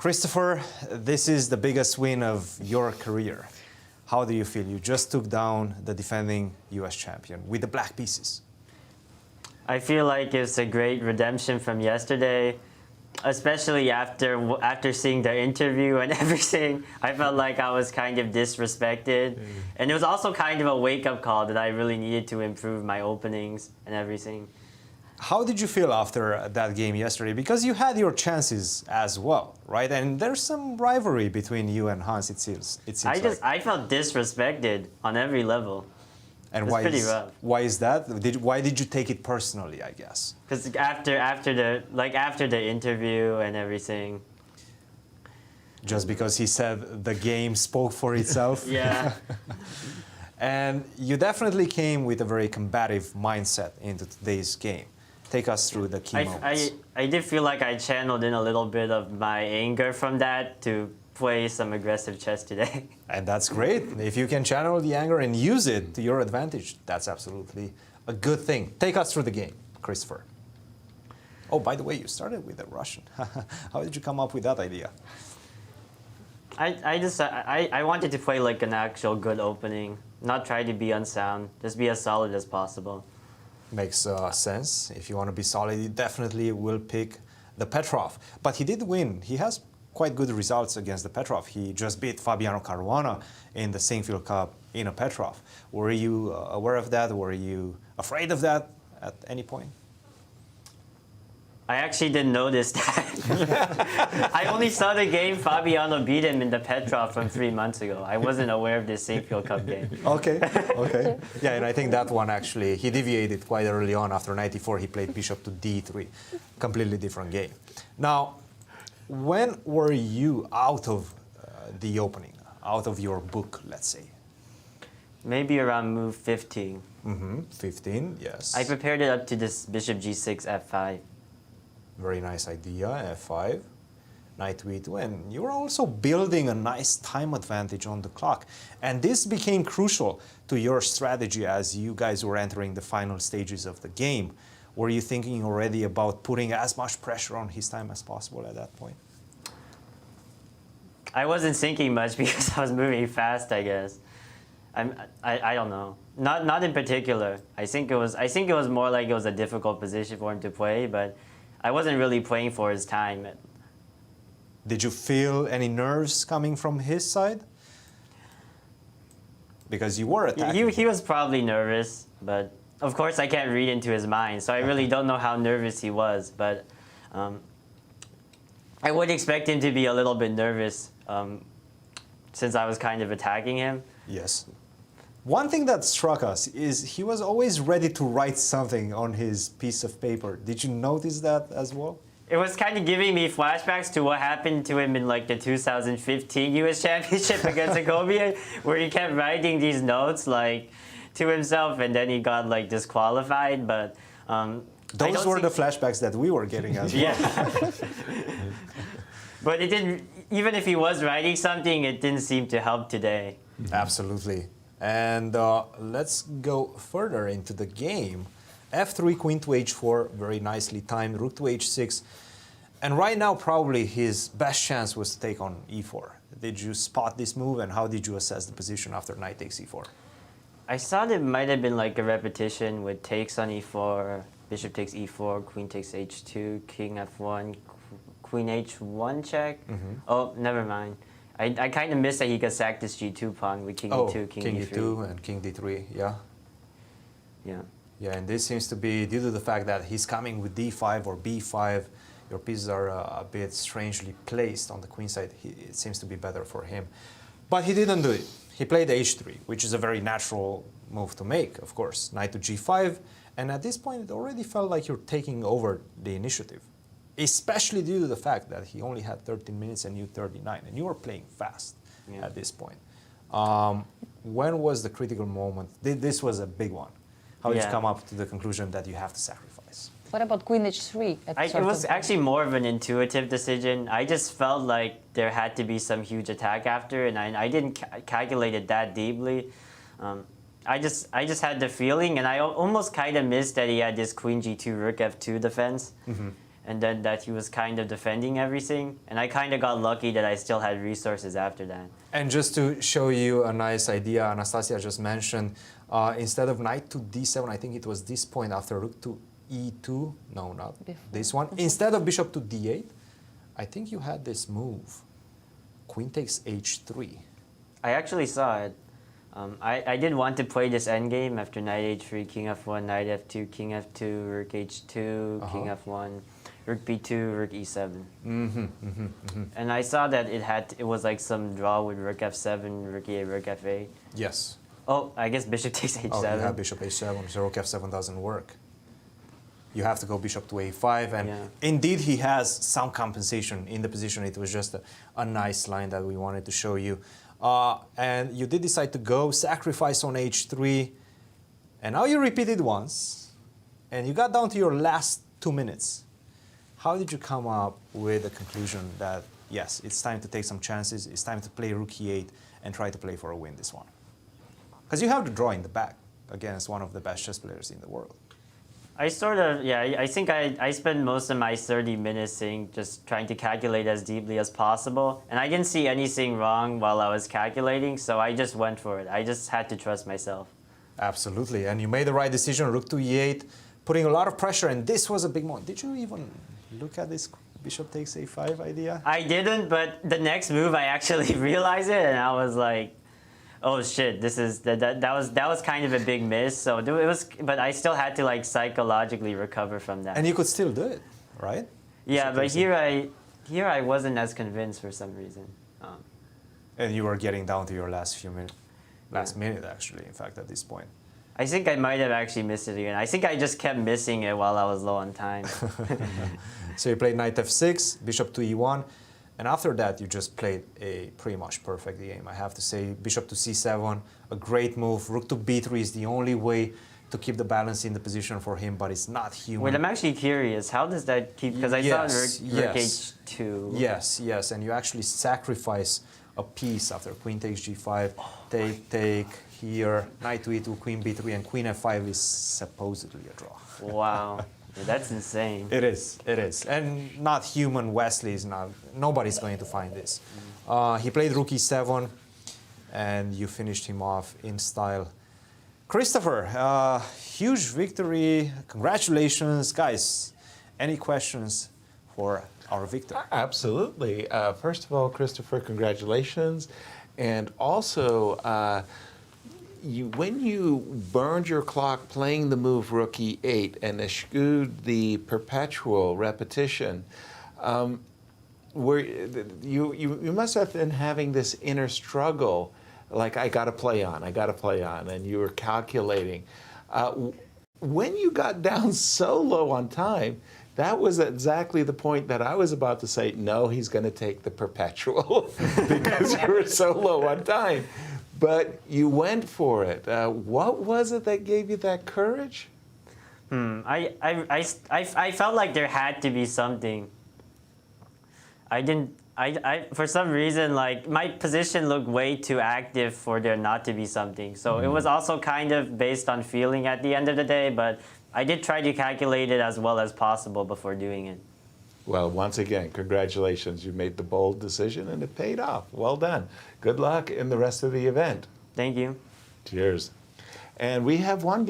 Christopher, this is the biggest win of your career. How do you feel? You just took down the defending US champion with the black pieces. I feel like it's a great redemption from yesterday, especially after seeing the interview and everything. I felt like I was kind of disrespected. And it was also kind of a wake-up call that I really needed to improve my openings and everything. How did you feel after that game yesterday? Because you had your chances as well, right? And there's some rivalry between you and Hans, it seems I felt disrespected on every level. And why is that? Why did you take it personally, I guess? Because after the interview and everything. Just because he said the game spoke for itself? Yeah. And you definitely came with a very combative mindset into today's game. Take us through the key moments. I did feel like I channeled in a little bit of my anger from that to play some aggressive chess today. And that's great. If you can channel the anger and use it to your advantage, that's absolutely a good thing. Take us through the game, Christopher. Oh, by the way, you started with a Russian. How did you come up with that idea? I wanted to play like an actual good opening, not try to be unsound, just be as solid as possible. Makes sense. If you want to be solid, you definitely will pick the Petrov. But he did win. He has quite good results against the Petrov. He just beat Fabiano Caruana in the Singfield Cup in a Petrov. Were you aware of that? Were you afraid of that at any point? I actually didn't notice that. I only saw the game Fabiano beat him in the Petrov from 3 months ago. I wasn't aware of this Singfield Cup game. Okay, okay. Yeah, and I think that one actually, he deviated quite early on. After 94, he played bishop to d3. Completely different game. Now, when were you out of the opening, out of your book, let's say? Maybe around move 15. 15, yes. I prepared it up to this bishop g6, f5. Very nice idea, f5, knight to e2, and you were also building a nice time advantage on the clock. And this became crucial to your strategy as you guys were entering the final stages of the game. Were you thinking already about putting as much pressure on his time as possible at that point? I wasn't thinking much because I was moving fast, I guess. I don't know. Not in particular. I think it was more like it was a difficult position for him to play, but I wasn't really playing for his time. Did you feel any nerves coming from his side? Because you were attacking. He was probably nervous, but of course I can't read into his mind, so I really don't know how nervous he was. But I would expect him to be a little bit nervous since I was kind of attacking him. Yes. One thing that struck us is he was always ready to write something on his piece of paper. Did you notice that as well? It was kind of giving me flashbacks to what happened to him in like the 2015 US Championship against Agobian, where he kept writing these notes like to himself and then he got like disqualified. But those were the flashbacks that we were getting as well. Yeah. But it didn't. Even if he was writing something, it didn't seem to help today. Absolutely. And let's go further into the game. f3, queen to h4, very nicely timed, rook to h6. And right now, probably his best chance was to take on e4. Did you spot this move, and how did you assess the position after knight takes e4? I thought it might have been like a repetition with takes on e4, bishop takes e4, queen takes h2, king f1, queen h1 check. Oh, never mind. I kind of missed that he could sack this g2 pawn with king e2, king d3. e2 and king d3, yeah. Yeah. Yeah, and this seems to be due to the fact that he's coming with d5 or b5. Your pieces are a bit strangely placed on the queen side. It seems to be better for him. But he didn't do it. He played h3, which is a very natural move to make, of course. Knight to g5, and at this point it already felt like you're taking over the initiative. Especially due to the fact that he only had 13 minutes and you 39, and you were playing fast at this point. When was the critical moment? This was a big one. How did you come up to the conclusion that you have to sacrifice? What about queen h3? It was actually more of an intuitive decision. I just felt like there had to be some huge attack after, and I didn't calculate it that deeply. I just had the feeling, and I almost kind of missed that he had this queen g2, rook f2 defense. and then that he was kind of defending everything. And I kind of got lucky that I still had resources after that. And just to show you a nice idea, Anastasia just mentioned, instead of knight to d7, I think it was this point after rook to e2. No, not this one. Instead of bishop to d8, I think you had this move. Queen takes h3. I actually saw it. I did want to play this endgame after knight h3, king f1, knight f2, king f2, rook h2, king f1, rook b2, rook e7. And I saw that it was like some draw with rook f7, rook e8, rook f8. Yes. Oh, I guess bishop takes h7. Oh, you have bishop h7, so rook f7 doesn't work. You have to go bishop to a5, and indeed he has some compensation in the position. It was just a nice line that we wanted to show you. And you did decide to go, sacrifice on h3, and now you repeat it once, and you got down to your last 2 minutes. How did you come up with the conclusion that, yes, it's time to take some chances, it's time to play rook e8 and try to play for a win this one? Because you have the draw in the back against one of the best chess players in the world. I sort of, I think I spent most of my 30 minutes just trying to calculate as deeply as possible. And I didn't see anything wrong while I was calculating, so I just went for it. I just had to trust myself. Absolutely, and you made the right decision, rook to e8, putting a lot of pressure, and this was a big moment. Did you even look at this bishop takes a5 idea? I didn't, but the next move I actually realized it, and I was like, oh shit, that was kind of a big miss. So it was, but I still had to like psychologically recover from that. And you could still do it, right? Yeah, but here I wasn't as convinced for some reason. And you were getting down to your last minute actually, in fact, at this point. I think I might have actually missed it again. I think I just kept missing it while I was low on time. So you played knight f6, bishop to e1. And after that, you just played a pretty much perfect game. I have to say, bishop to c7, a great move. Rook to b3 is the only way to keep the balance in the position for him, but it's not human. Wait, I'm actually curious. How does that keep? Because I saw rook h2. Yes, and you actually sacrifice a piece after queen takes g5, take here, knight to e2, queen b3, and queen f5 is supposedly a draw. Wow. Yeah, that's insane. It is. And not human. Wesley is not, nobody's going to find this. He played rook e7, and you finished him off in style. Christopher, huge victory. Congratulations. Guys, any questions for our victor? Absolutely. First of all, Christopher, congratulations. And also, when you burned your clock playing the move rook e8 and eschewed the perpetual repetition, you must have been having this inner struggle, like I got to play on, and you were calculating. When you got down so low on time, that was exactly the point that I was about to say, no, he's going to take the perpetual because you were so low on time. But you went for it. What was it that gave you that courage? I felt like there had to be something. For some reason, like my position looked way too active for there not to be something. So it was also kind of based on feeling at the end of the day, but I did try to calculate it as well as possible before doing it. Well, once again, congratulations. You made the bold decision and it paid off. Well done. Good luck in the rest of the event. Thank you. Cheers. And we have one